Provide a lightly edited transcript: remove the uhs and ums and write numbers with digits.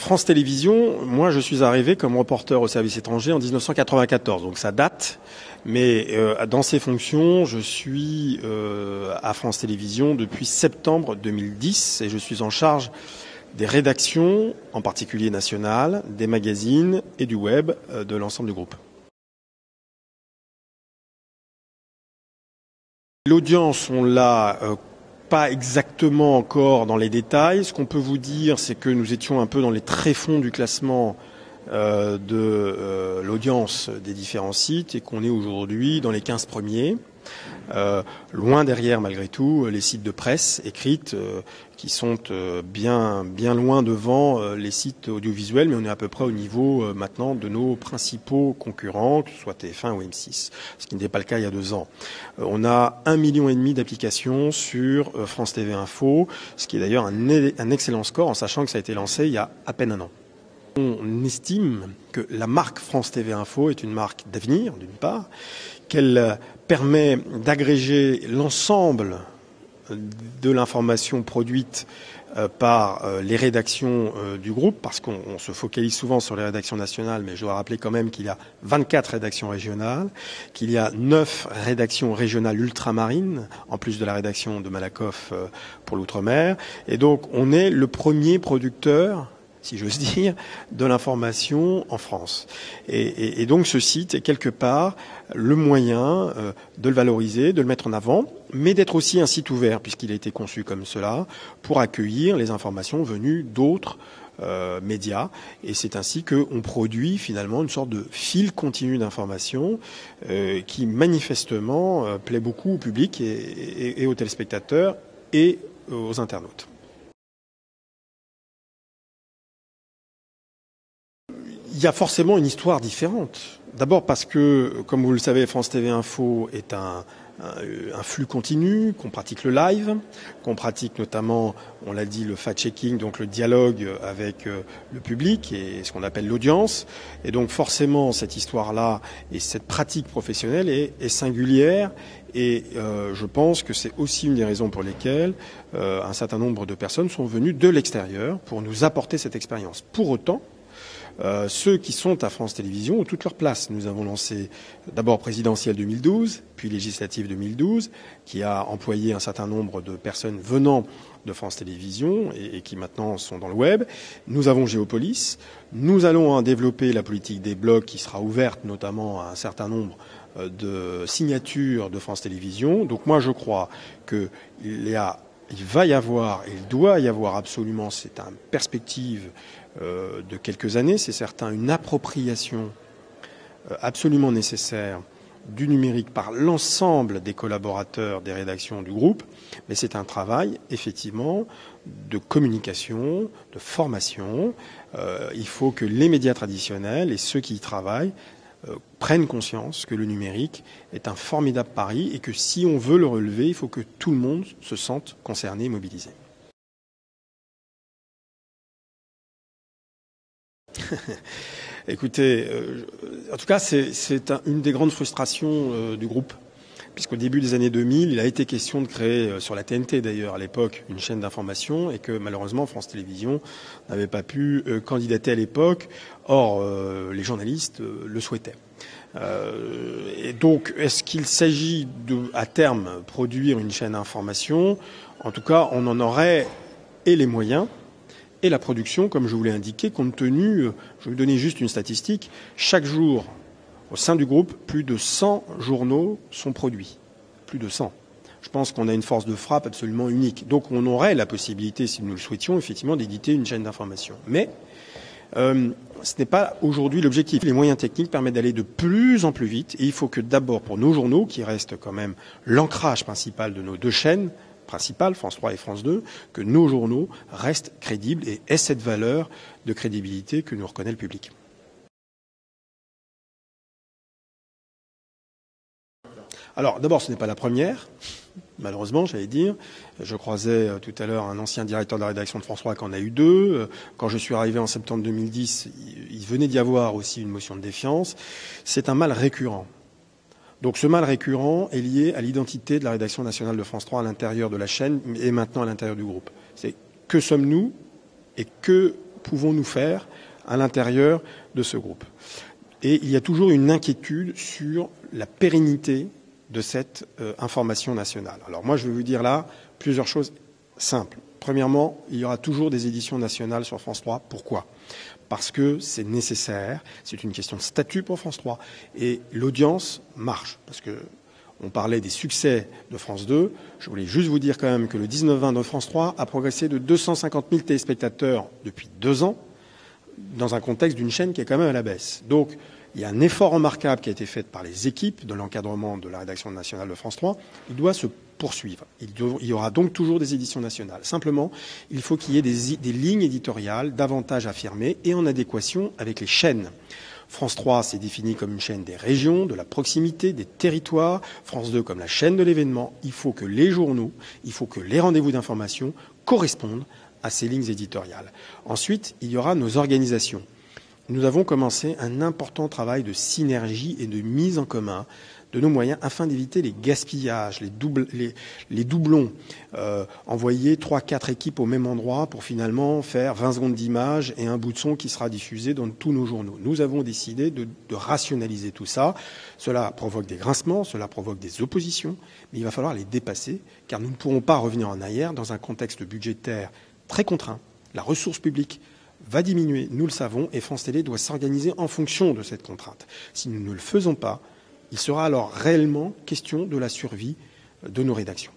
France Télévisions, moi je suis arrivé comme reporter au service étranger en 1994, donc ça date, mais dans ces fonctions, je suis à France Télévisions depuis septembre 2010 et je suis en charge des rédactions, en particulier nationales, des magazines et du web de l'ensemble du groupe. L'audience, on l'a pas exactement encore dans les détails. Ce qu'on peut vous dire, c'est que nous étions un peu dans les tréfonds du classement de l'audience des différents sites et qu'on est aujourd'hui dans les 15 premiers. Loin derrière, malgré tout, les sites de presse écrites qui sont bien loin devant les sites audiovisuels, mais on est à peu près au niveau maintenant de nos principaux concurrents, que ce soit TF1 ou M6, ce qui n'était pas le cas il y a 2 ans. On a 1,5 million d'applications sur France TV Info, ce qui est d'ailleurs un excellent score en sachant que ça a été lancé il y a à peine 1 an. On estime que la marque France TV Info est une marque d'avenir, d'une part, qu'elle permet d'agréger l'ensemble de l'information produite par les rédactions du groupe, parce qu'on se focalise souvent sur les rédactions nationales, mais je dois rappeler quand même qu'il y a 24 rédactions régionales, qu'il y a 9 rédactions régionales ultramarines, en plus de la rédaction de Malakoff pour l'outre-mer, et donc on est le premier producteur, si j'ose dire, de l'information en France. Et donc ce site est quelque part le moyen de le valoriser, de le mettre en avant, mais d'être aussi un site ouvert, puisqu'il a été conçu comme cela, pour accueillir les informations venues d'autres médias. Et c'est ainsi qu'on produit finalement une sorte de fil continu d'informations qui manifestement plaît beaucoup au public et aux téléspectateurs et aux internautes. Il y a forcément une histoire différente. D'abord parce que, comme vous le savez, France TV Info est un flux continu, qu'on pratique le live, qu'on pratique notamment, on l'a dit, le fact-checking, donc le dialogue avec le public et ce qu'on appelle l'audience. Et donc forcément, cette histoire-là et cette pratique professionnelle est singulière. Et je pense que c'est aussi une des raisons pour lesquelles un certain nombre de personnes sont venues de l'extérieur pour nous apporter cette expérience. Pour autant, ceux qui sont à France Télévisions ont toute leur place. Nous avons lancé d'abord présidentielle 2012, puis législative 2012, qui a employé un certain nombre de personnes venant de France Télévisions et qui maintenant sont dans le web. Nous avons Géopolis. Nous allons développer la politique des blogs qui sera ouverte notamment à un certain nombre de signatures de France Télévisions. Donc moi je crois qu'il va y avoir, il doit y avoir absolument, c'est une perspective de quelques années, c'est certain, une appropriation absolument nécessaire du numérique par l'ensemble des collaborateurs des rédactions du groupe, mais c'est un travail effectivement de communication, de formation. Il faut que les médias traditionnels et ceux qui y travaillent prennent conscience que le numérique est un formidable pari et que si on veut le relever, il faut que tout le monde se sente concerné et mobilisé. Écoutez, en tout cas, c'est une des grandes frustrations du groupe, puisqu'au début des années 2000, il a été question de créer, sur la TNT d'ailleurs à l'époque, une chaîne d'information et que malheureusement France Télévisions n'avait pas pu candidater à l'époque. Or, les journalistes le souhaitaient. Et donc, est-ce qu'il s'agit de, à terme, produire une chaîne d'information? En tout cas, on en aurait et les moyens et la production, comme je vous l'ai indiqué, compte tenu, je vais vous donner juste une statistique, chaque jour, au sein du groupe, plus de 100 journaux sont produits. Plus de 100. Je pense qu'on a une force de frappe absolument unique. Donc on aurait la possibilité, si nous le souhaitions, effectivement, d'éditer une chaîne d'information. Mais ce n'est pas aujourd'hui l'objectif. Les moyens techniques permettent d'aller de plus en plus vite. Et il faut que d'abord, pour nos journaux, qui restent quand même l'ancrage principal de nos 2 chaînes, principales, France 3 et France 2, que nos journaux restent crédibles et aient cette valeur de crédibilité que nous reconnaît le public. Alors, d'abord, ce n'est pas la première, malheureusement, j'allais dire. Je croisais tout à l'heure un ancien directeur de la rédaction de France 3 qui en a eu 2. Quand je suis arrivé en septembre 2010, il venait d'y avoir aussi une motion de défiance. C'est un mal récurrent. Donc ce mal récurrent est lié à l'identité de la rédaction nationale de France 3 à l'intérieur de la chaîne et maintenant à l'intérieur du groupe. C'est que sommes-nous et que pouvons-nous faire à l'intérieur de ce groupe? Et il y a toujours une inquiétude sur la pérennité de cette information nationale. Alors moi, je vais vous dire là plusieurs choses simples. Premièrement, il y aura toujours des éditions nationales sur France 3. Pourquoi? Parce que c'est nécessaire, c'est une question de statut pour France 3. Et l'audience marche. Parce que on parlait des succès de France 2. Je voulais juste vous dire quand même que le 19-20 de France 3 a progressé de 250 000 téléspectateurs depuis 2 ans, dans un contexte d'une chaîne qui est quand même à la baisse. Donc, il y a un effort remarquable qui a été fait par les équipes de l'encadrement de la rédaction nationale de France 3. Il doit se poursuivre. Il y aura donc toujours des éditions nationales. Simplement, il faut qu'il y ait des lignes éditoriales davantage affirmées et en adéquation avec les chaînes. France 3 s'est définie comme une chaîne des régions, de la proximité, des territoires. France 2 comme la chaîne de l'événement. Il faut que les journaux, il faut que les rendez-vous d'information correspondent à ces lignes éditoriales. Ensuite, il y aura nos organisations. Nous avons commencé un important travail de synergie et de mise en commun de nos moyens afin d'éviter les gaspillages, les doublons. Envoyer 3-4 équipes au même endroit pour finalement faire 20 secondes d'image et un bout de son qui sera diffusé dans tous nos journaux. Nous avons décidé de rationaliser tout ça. Cela provoque des grincements, cela provoque des oppositions, mais il va falloir les dépasser car nous ne pourrons pas revenir en arrière dans un contexte budgétaire très contraint. La ressource publique va diminuer, nous le savons, et France Télé doit s'organiser en fonction de cette contrainte. Si nous ne le faisons pas, il sera alors réellement question de la survie de nos rédactions.